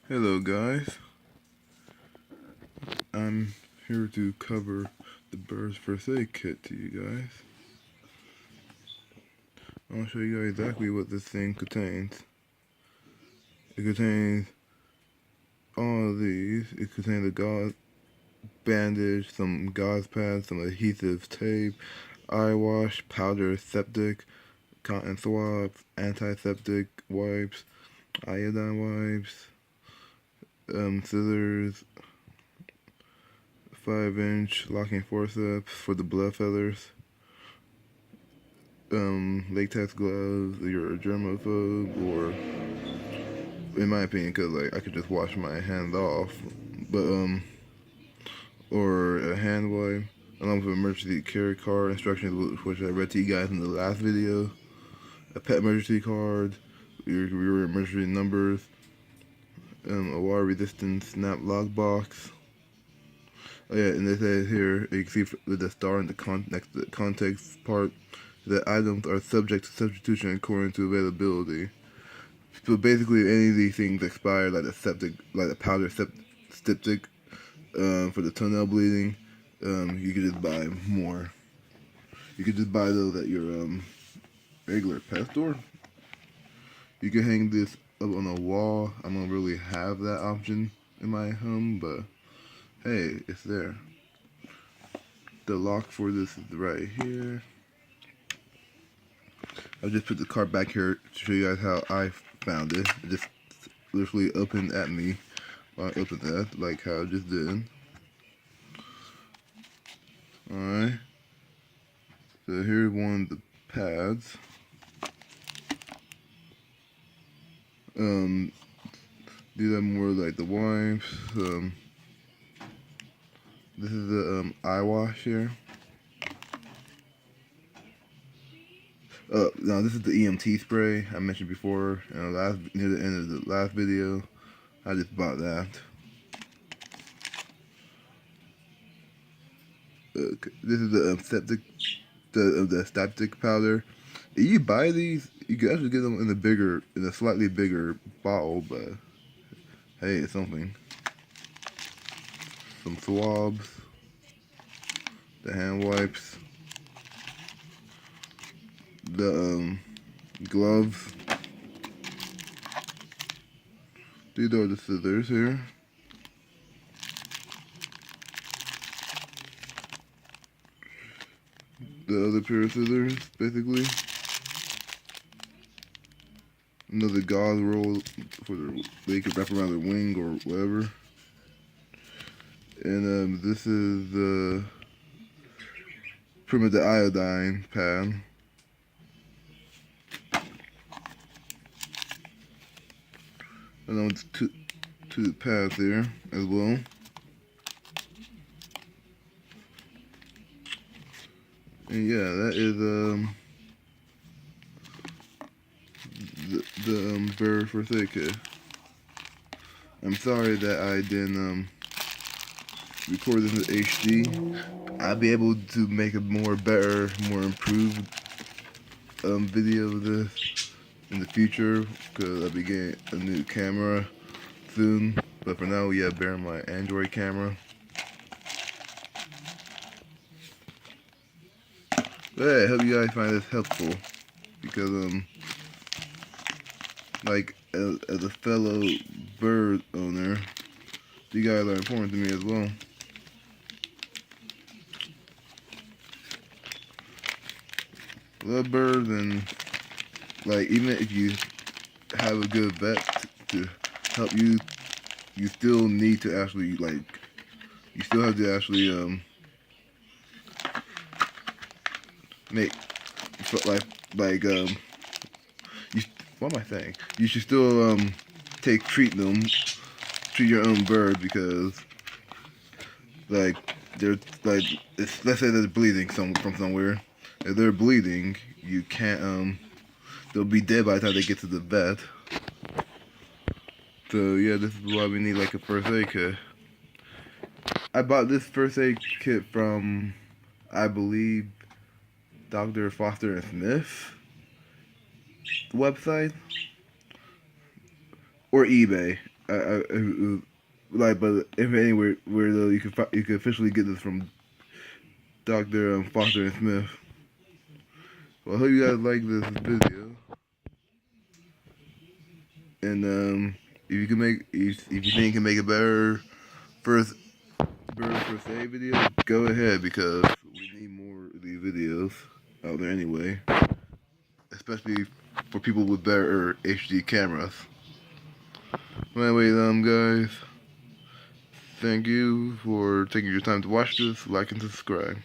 Hello guys, I'm here to cover the bird's first aid kit to you guys. I'll show you guys exactly what this thing contains. It contains all of these. It contains a gauze bandage, some gauze pads, some adhesive tape, eye wash, powder, septic, cotton swabs, antiseptic wipes, iodine wipes, scissors, 5-inch locking forceps for the blood feathers, latex gloves, you're a germaphobe, or in my opinion, because like I could just wash my hands off, but or a hand wipe, along with an emergency care card, instructions which I read to you guys in the last video, a pet emergency card, your emergency numbers, a water resistant snap lock box. Oh yeah, and it says here, you can see with the star in the next to the context part, that items are subject to substitution according to availability. So basically, if any of these things expire, like the powder septic, for the toenail bleeding, you could just buy more. You could just buy those at your regular pet store. You can hang this up on a wall. I don't really have that option in my home, but hey, it's there. The lock for this is right here. I just put the card back here to show you guys how I found it. It just literally opened at me while I opened that, like how I just did. Alright. So here's one of the pads. These are more like the wipes. This is the eye wash here. Now this is the EMT spray I mentioned before near the end of the last video. I just bought that. This is the the static powder. If you buy these, you can actually get them in a slightly bigger bottle, but hey, it's something. Some swabs, the hand wipes, the gloves. These are the scissors here. The other pair of scissors, basically. Another gauze roll for they can wrap around their wing or whatever. And this is the the iodine pad. And then with two pads there as well. And yeah, that is the bird first aid kit. I'm sorry that I didn't record this in HD. I'll be able to make a more improved video of this in the future, because I'll be getting a new camera soon. But for now, yeah, bear my Android camera. But yeah, I hope you guys find this helpful, because like as a fellow bird owner, you guys are important to me as well. Love birds, and like even if you have a good vet to help you, you still need to actually you still have to actually make you, what am I saying? You should still treat your own bird, because like they're like let's say they're bleeding from somewhere. If they're bleeding, you can't they'll be dead by the time they get to the vet. So yeah, this is why we need like a first aid kit. I bought this first aid kit from, I believe, Dr. Foster and Smith website or eBay. like, but if anywhere where though you can officially get this from Dr. Foster and Smith. Well, I hope you guys like this video, and if you can make if you think you can make a first first aid video, go ahead because we need more of these videos out there anyway, especially for people with better HD cameras. Well, anyway, guys, thank you for taking your time to watch this. Like and subscribe.